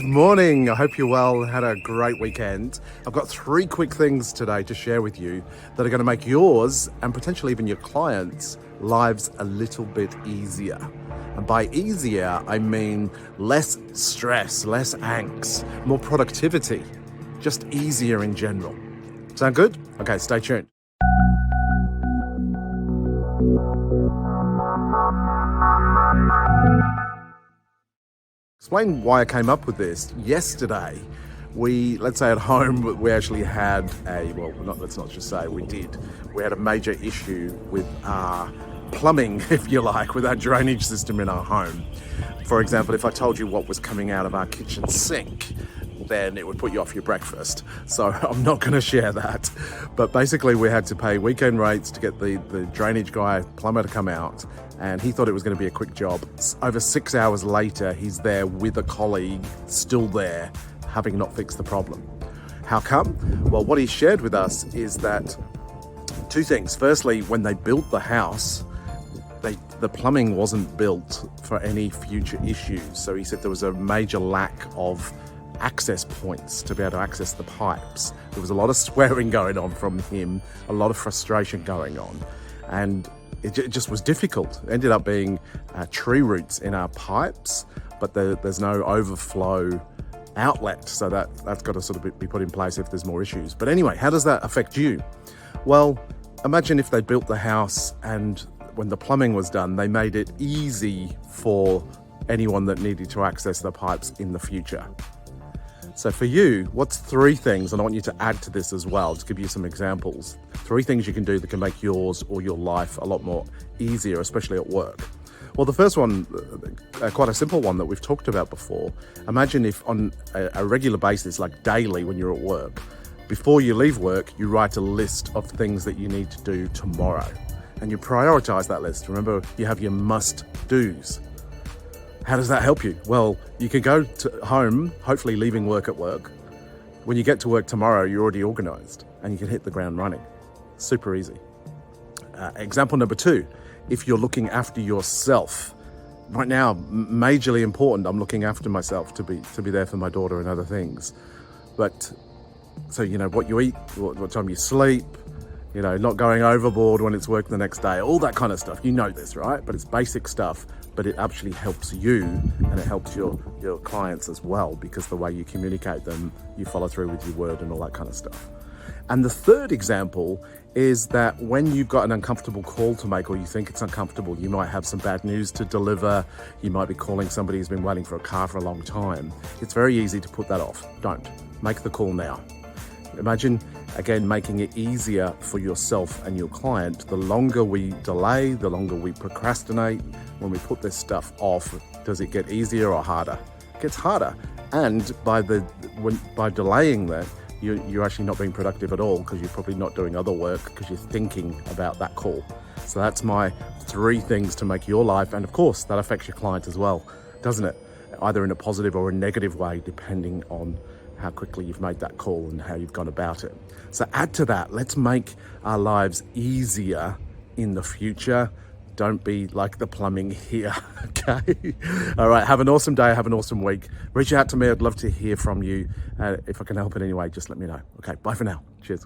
Good morning. I hope you're well, had a great weekend. I've got 3 quick things today to share with you that are going to make yours and potentially even your clients' lives a little bit easier. And by easier, I mean less stress, less angst, more productivity, just easier in general. Sound good? Okay, stay tuned. Explain why I came up with this. Yesterday, let's say at home, we actually had let's not just say we did. We had a major issue with our plumbing, if you like, with our drainage system in our home. For example, if I told you what was coming out of our kitchen sink, then it would put you off your breakfast. So I'm not going to share that. But basically, we had to pay weekend rates to get the drainage guy, plumber, to come out. And he thought it was going to be a quick job. Over 6 hours later, he's there with a colleague, still there, having not fixed the problem. How come? Well, what he shared with us is that 2 things. Firstly, when they built the house, the plumbing wasn't built for any future issues. So he said there was a major lack of access points to be able to access the pipes. There was a lot of swearing going on from him, a lot of frustration going on, and it just was difficult. It ended up being tree roots in our pipes, but there's no overflow outlet, so that's got to sort of be put in place if there's more issues. But anyway, how does that affect you? Well, imagine if they built the house and when the plumbing was done, they made it easy for anyone that needed to access the pipes in the future. So for you, what's 3 things, and I want you to add to this as well, to give you some examples, 3 things you can do that can make yours or your life a lot more easier, especially at work. Well, the first one, quite a simple one that we've talked about before. Imagine if on a regular basis, like daily when you're at work, before you leave work, you write a list of things that you need to do tomorrow. And you prioritize that list. Remember, you have your must-dos. How does that help you? Well, you can go to home, hopefully leaving work at work. When you get to work tomorrow, you're already organized and you can hit the ground running. Super easy. Example number 2, if you're looking after yourself. Right now, majorly important, I'm looking after myself to be there for my daughter and other things. But, so, what you eat, what time you sleep, not going overboard when it's work the next day, all that kind of stuff. You know this, right? But it's basic stuff. But it actually helps you and it helps your clients as well, because the way you communicate them, you follow through with your word and all that kind of stuff. And the 3rd example is that when you've got an uncomfortable call to make, or you think it's uncomfortable, you might have some bad news to deliver, you might be calling somebody who's been waiting for a car for a long time. It's very easy to put that off. Don't. Make the call now. Imagine, again, making it easier for yourself and your client. The longer we delay, the longer we procrastinate, when we put this stuff off, does it get easier or harder? It gets harder. And by delaying that, you're actually not being productive at all, because you're probably not doing other work because you're thinking about that call. So that's my 3 things to make your life, and of course, that affects your client as well, doesn't it? Either in a positive or a negative way, depending on how quickly you've made that call and how you've gone about it. So add to that, let's make our lives easier in the future. Don't be like the plumbing here, okay? All right, have an awesome day, have an awesome week. Reach out to me, I'd love to hear from you. If I can help in any way, just let me know. Okay, bye for now. Cheers.